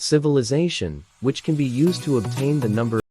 civilization, which can be used to obtain the number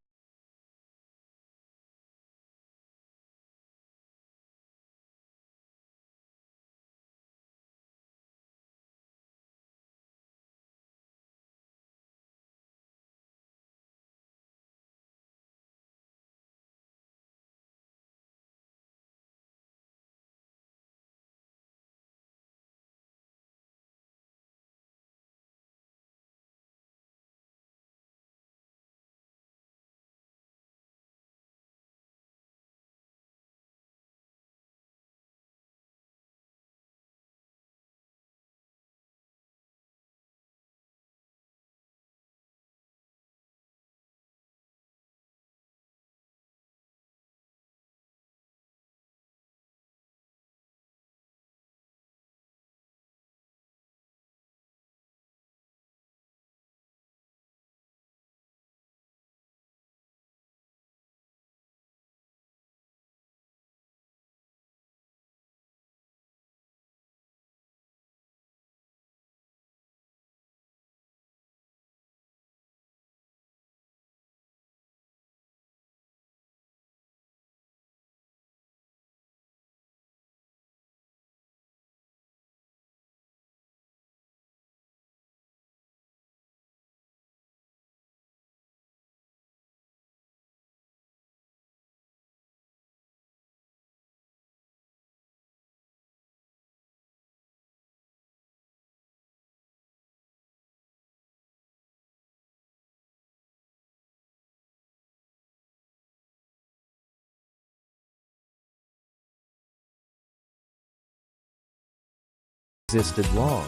existed long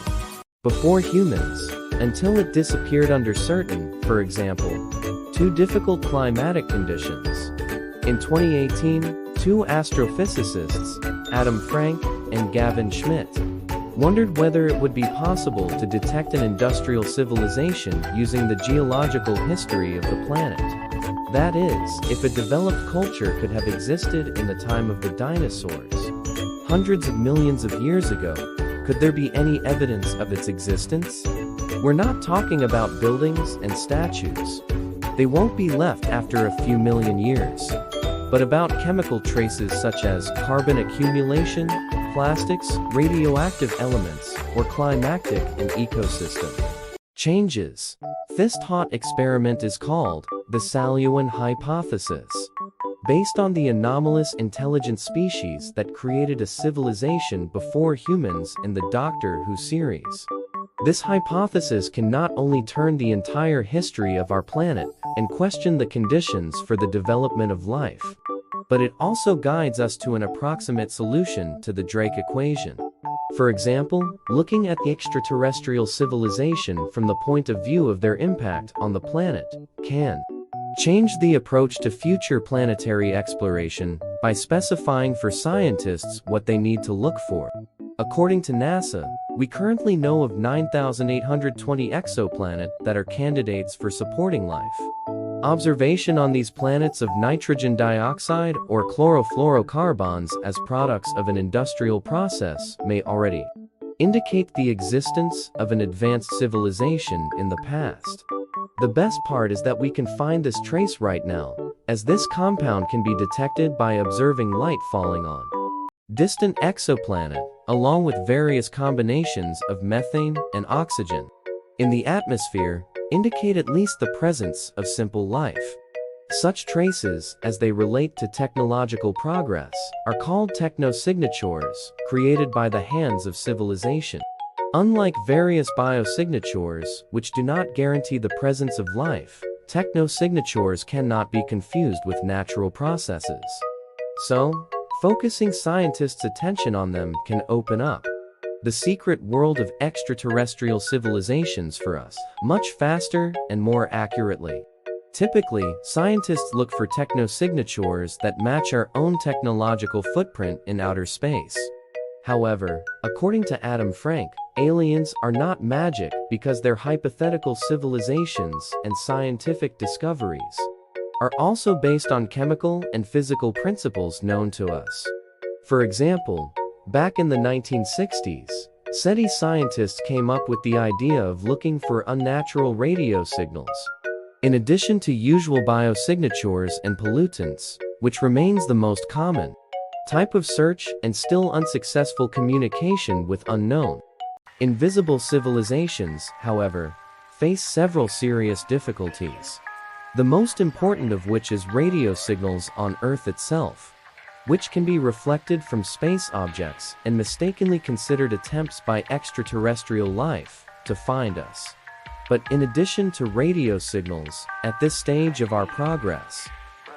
before humans, until it disappeared under certain, for example, too difficult climatic conditions. In 2018, two astrophysicists, Adam Frank and Gavin Schmidt, wondered whether it would be possible to detect an industrial civilization using the geological history of the planet. That is, if a developed culture could have existed in the time of the dinosaurs, hundreds of millions of years ago. Could there be any evidence of its existence? We're not talking about buildings and statues. They won't be left after a few million years. But about chemical traces such as carbon accumulation, plastics, radioactive elements, or climatic and ecosystem changes. This thought experiment is called the Salyuan hypothesis, based on the anomalous intelligent species that created a civilization before humans in the Doctor Who series. This hypothesis can not only turn the entire history of our planet and question the conditions for the development of life, but it also guides us to an approximate solution to the Drake equation. For example, looking at the extraterrestrial civilization from the point of view of their impact on the planet can change the approach to future planetary exploration by specifying for scientists what they need to look for. According to NASA, we currently know of 9,820 exoplanets that are candidates for supporting life. Observation on these planets of nitrogen dioxide or chlorofluorocarbons as products of an industrial process may already indicate the existence of an advanced civilization in the past. The best part is that we can find this trace right now, as this compound can be detected by observing light falling on distant exoplanet, along with various combinations of methane and oxygen in the atmosphere, indicate at least the presence of simple life. Such traces, as they relate to technological progress, are called technosignatures, created by the hands of civilization. Unlike various biosignatures, which do not guarantee the presence of life, technosignatures cannot be confused with natural processes. So, focusing scientists' attention on them can open up the secret world of extraterrestrial civilizations for us much faster and more accurately. Typically, scientists look for technosignatures that match our own technological footprint in outer space. However, according to Adam Frank, aliens are not magic because their hypothetical civilizations and scientific discoveries are also based on chemical and physical principles known to us. For example, back in the 1960s, SETI scientists came up with the idea of looking for unnatural radio signals. In addition to usual biosignatures and pollutants, which remains the most common type of search and still unsuccessful communication with unknown invisible civilizations, however, face several serious difficulties. The most important of which is radio signals on Earth itself, which can be reflected from space objects and mistakenly considered attempts by extraterrestrial life to find us. But in addition to radio signals, at this stage of our progress,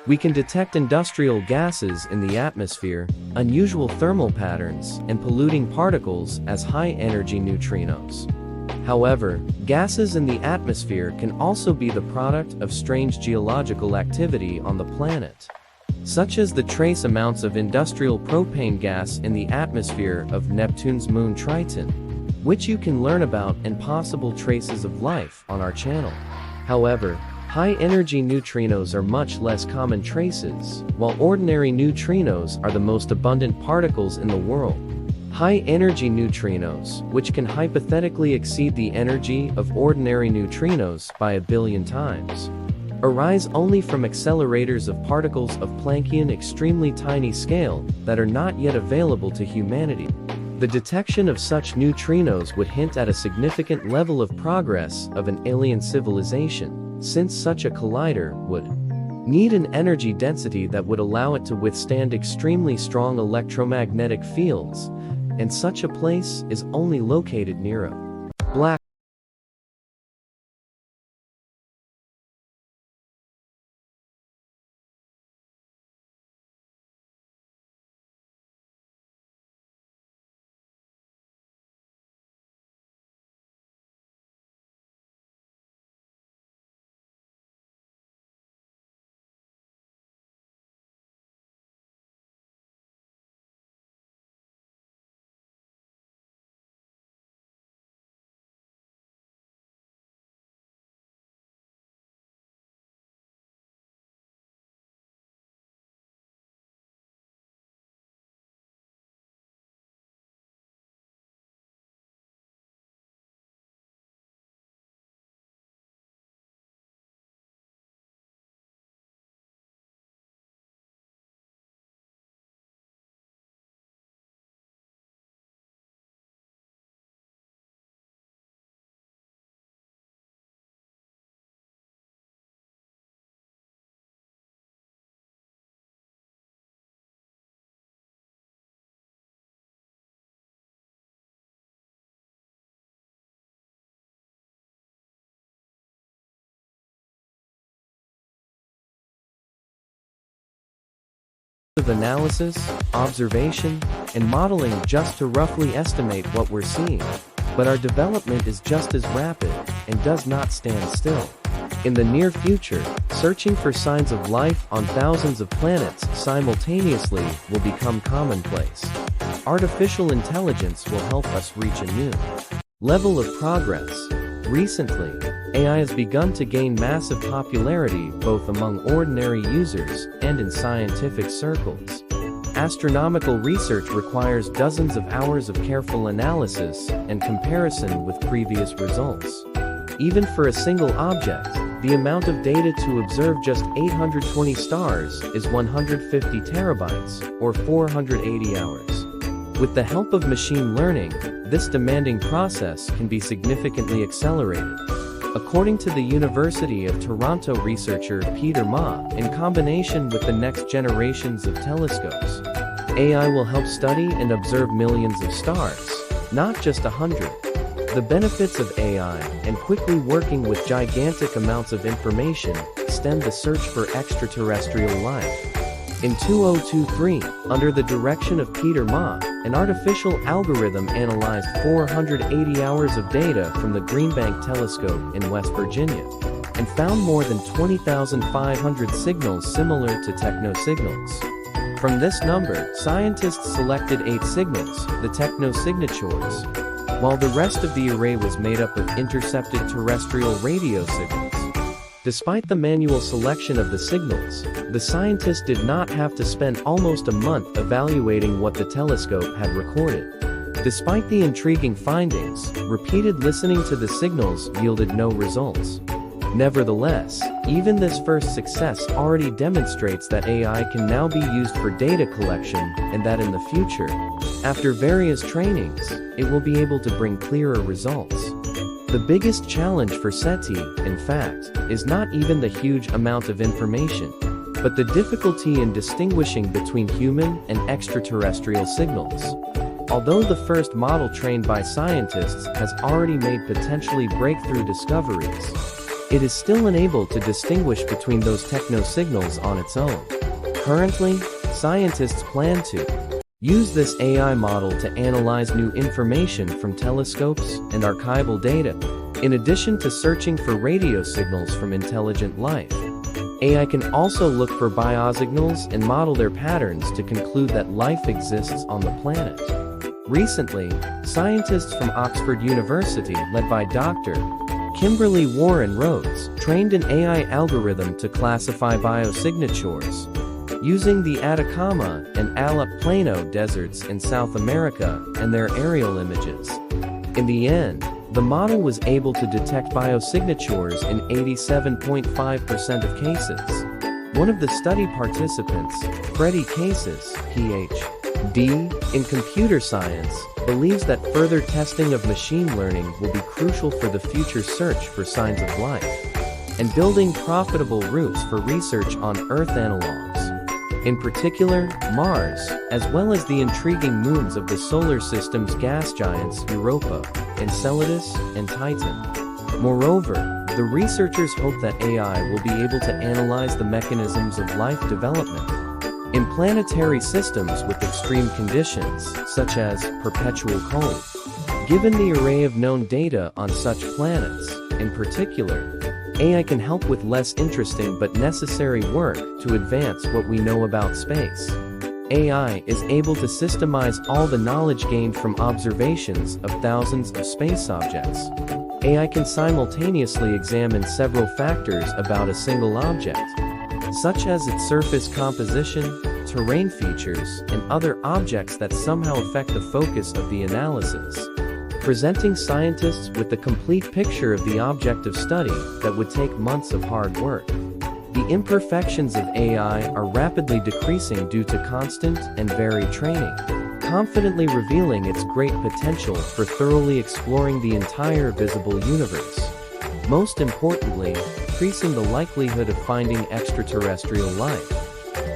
we can detect industrial gases in the atmosphere, unusual thermal patterns, and polluting particles as high-energy neutrinos. However, gases in the atmosphere can also be the product of strange geological activity on the planet, such as the trace amounts of industrial propane gas in the atmosphere of Neptune's moon Triton, which you can learn about, and possible traces of life on our channel. However, high-energy neutrinos are much less common traces, while ordinary neutrinos are the most abundant particles in the world. High-energy neutrinos, which can hypothetically exceed the energy of ordinary neutrinos by 1 billion times, arise only from accelerators of particles of Planckian extremely tiny scale that are not yet available to humanity. The detection of such neutrinos would hint at a significant level of progress of an alien civilization, since such a collider would need an energy density that would allow it to withstand extremely strong electromagnetic fields, and such a place is only located near a black of analysis, observation, and modeling just to roughly estimate what we're seeing. But our development is just as rapid and does not stand still. In the near future, searching for signs of life on thousands of planets simultaneously will become commonplace. Artificial intelligence will help us reach a new level of progress. Recently, AI has begun to gain massive popularity both among ordinary users and in scientific circles. Astronomical research requires dozens of hours of careful analysis and comparison with previous results. Even for a single object, the amount of data to observe just 820 stars is 150 terabytes, or 480 hours. With the help of machine learning, this demanding process can be significantly accelerated. According to the University of Toronto researcher Peter Ma, in combination with the next generations of telescopes, AI will help study and observe millions of stars, not just 100. The benefits of AI and quickly working with gigantic amounts of information extend the search for extraterrestrial life. In 2023, under the direction of Peter Ma, an artificial algorithm analyzed 480 hours of data from the Green Bank telescope in West Virginia, and found more than 20,500 signals similar to techno-signals. From this number, scientists selected 8 signals, the techno-signatures, while the rest of the array was made up of intercepted terrestrial radio signals. Despite the manual selection of the signals, the scientists did not have to spend almost a month evaluating what the telescope had recorded. Despite the intriguing findings, repeated listening to the signals yielded no results. Nevertheless, even this first success already demonstrates that AI can now be used for data collection, and that in the future, after various trainings, it will be able to bring clearer results. The biggest challenge for SETI, in fact, is not even the huge amount of information, but the difficulty in distinguishing between human and extraterrestrial signals. Although the first model trained by scientists has already made potentially breakthrough discoveries, it is still unable to distinguish between those techno-signals on its own. Currently, scientists plan to use this AI model to analyze new information from telescopes and archival data, in addition to searching for radio signals from intelligent life. AI can also look for biosignals and model their patterns to conclude that life exists on the planet. Recently, scientists from Oxford University, led by Dr. Kimberly Warren Rhodes, trained an AI algorithm to classify biosignatures using the Atacama and Ala-Plano deserts in South America and their aerial images. In the end, the model was able to detect biosignatures in 87.5% of cases. One of the study participants, Freddie Cases, Ph.D. in computer science, believes that further testing of machine learning will be crucial for the future search for signs of life and building profitable routes for research on Earth analogs. In particular, Mars, as well as the intriguing moons of the solar system's gas giants Europa, Enceladus, and Titan. Moreover, the researchers hope that AI will be able to analyze the mechanisms of life development in planetary systems with extreme conditions, such as perpetual cold. Given the array of known data on such planets, in particular, AI can help with less interesting but necessary work to advance what we know about space. AI is able to systemize all the knowledge gained from observations of thousands of space objects. AI can simultaneously examine several factors about a single object, such as its surface composition, terrain features, and other objects that somehow affect the focus of the analysis, presenting scientists with the complete picture of the object of study that would take months of hard work. The imperfections of AI are rapidly decreasing due to constant and varied training, confidently revealing its great potential for thoroughly exploring the entire visible universe. Most importantly, increasing the likelihood of finding extraterrestrial life.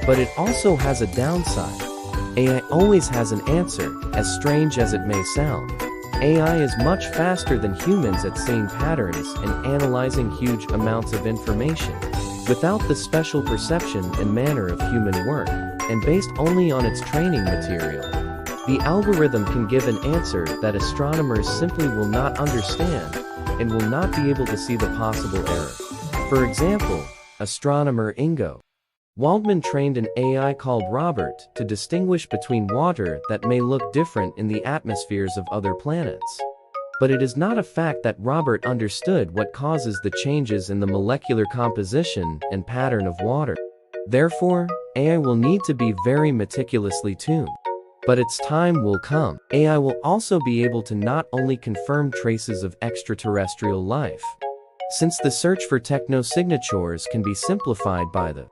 But it also has a downside. AI always has an answer, as strange as it may sound. AI is much faster than humans at seeing patterns and analyzing huge amounts of information, without the special perception and manner of human work, and based only on its training material. The algorithm can give an answer that astronomers simply will not understand, and will not be able to see the possible error. For example, astronomer Ingo Waldman trained an AI called Robert to distinguish between water that may look different in the atmospheres of other planets. But it is not a fact that Robert understood what causes the changes in the molecular composition and pattern of water. Therefore, AI will need to be very meticulously tuned. But its time will come. AI will also be able to not only confirm traces of extraterrestrial life, since the search for techno-signatures can be simplified by the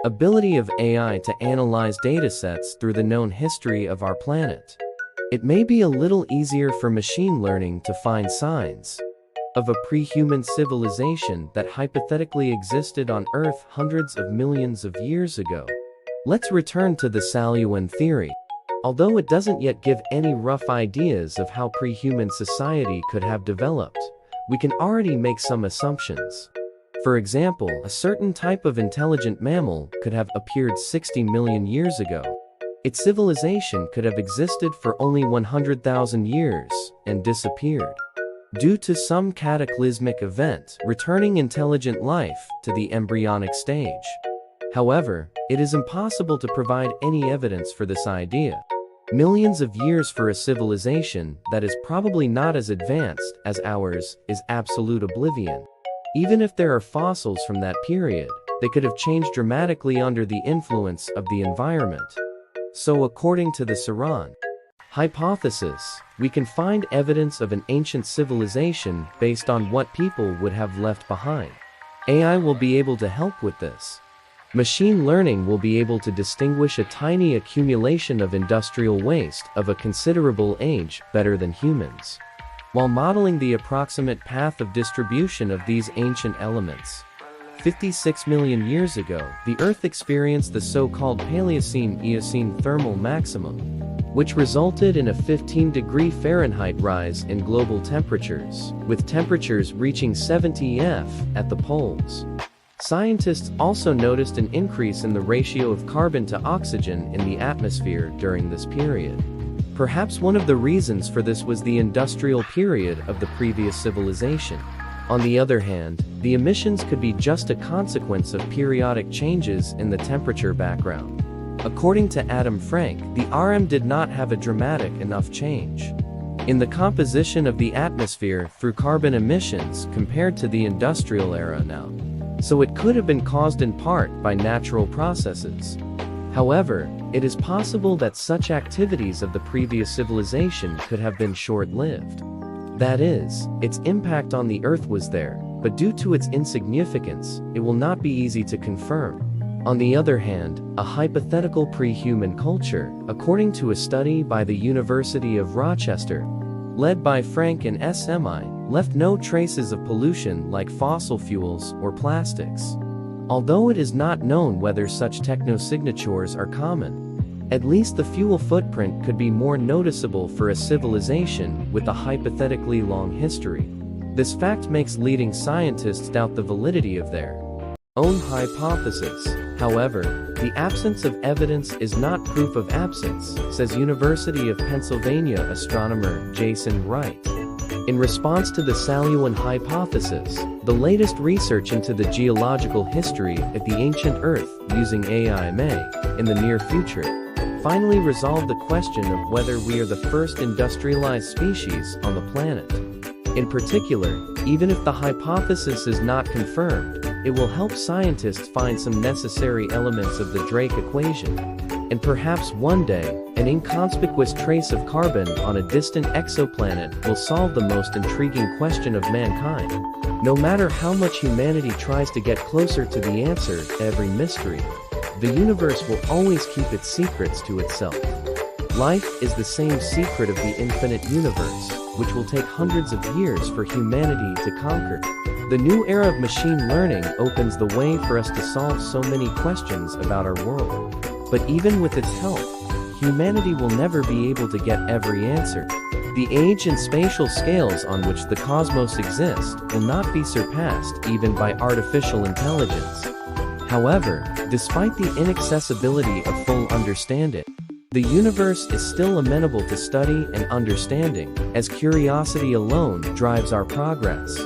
ability of AI to analyze datasets through the known history of our planet. It may be a little easier for machine learning to find signs of a pre-human civilization that hypothetically existed on Earth hundreds of millions of years ago. Let's return to the Salyuan theory. Although it doesn't yet give any rough ideas of how pre-human society could have developed, we can already make some assumptions. For example, a certain type of intelligent mammal could have appeared 60 million years ago. Its civilization could have existed for only 100,000 years and disappeared due to some cataclysmic event, returning intelligent life to the embryonic stage. However, it is impossible to provide any evidence for this idea. Millions of years for a civilization that is probably not as advanced as ours is absolute oblivion. Even if there are fossils from that period, they could have changed dramatically under the influence of the environment. So according to the Saran Hypothesis: we can find evidence of an ancient civilization based on what people would have left behind. AI will be able to help with this. Machine learning will be able to distinguish a tiny accumulation of industrial waste of a considerable age better than humans, while modeling the approximate path of distribution of these ancient elements. 56 million years ago, the Earth experienced the so-called Paleocene-Eocene thermal maximum, which resulted in a 15-degree Fahrenheit rise in global temperatures, with temperatures reaching 70 F at the poles. Scientists also noticed an increase in the ratio of carbon to oxygen in the atmosphere during this period. Perhaps one of the reasons for this was the industrial period of the previous civilization. On the other hand, the emissions could be just a consequence of periodic changes in the temperature background. According to Adam Frank, the RM did not have a dramatic enough change in the composition of the atmosphere through carbon emissions compared to the industrial era now. So it could have been caused in part by natural processes. However, it is possible that such activities of the previous civilization could have been short-lived. That is, its impact on the Earth was there, but due to its insignificance, it will not be easy to confirm. On the other hand, a hypothetical pre-human culture, according to a study by the University of Rochester, led by Frank and SMI, left no traces of pollution like fossil fuels or plastics. Although it is not known whether such technosignatures are common, at least the fuel footprint could be more noticeable for a civilization with a hypothetically long history. This fact makes leading scientists doubt the validity of their own hypothesis. However, the absence of evidence is not proof of absence, says University of Pennsylvania astronomer Jason Wright. In response to the Salyuan hypothesis, the latest research into the geological history of the ancient Earth using AI may, in the near future, finally resolve the question of whether we are the first industrialized species on the planet. In particular, even if the hypothesis is not confirmed, it will help scientists find some necessary elements of the Drake equation. And perhaps one day, an inconspicuous trace of carbon on a distant exoplanet will solve the most intriguing question of mankind. No matter how much humanity tries to get closer to the answer to every mystery, the universe will always keep its secrets to itself. Life is the same secret of the infinite universe, which will take hundreds of years for humanity to conquer. The new era of machine learning opens the way for us to solve so many questions about our world. But even with its help, humanity will never be able to get every answer. The age and spatial scales on which the cosmos exists will not be surpassed even by artificial intelligence. However, despite the inaccessibility of full understanding, the universe is still amenable to study and understanding, as curiosity alone drives our progress.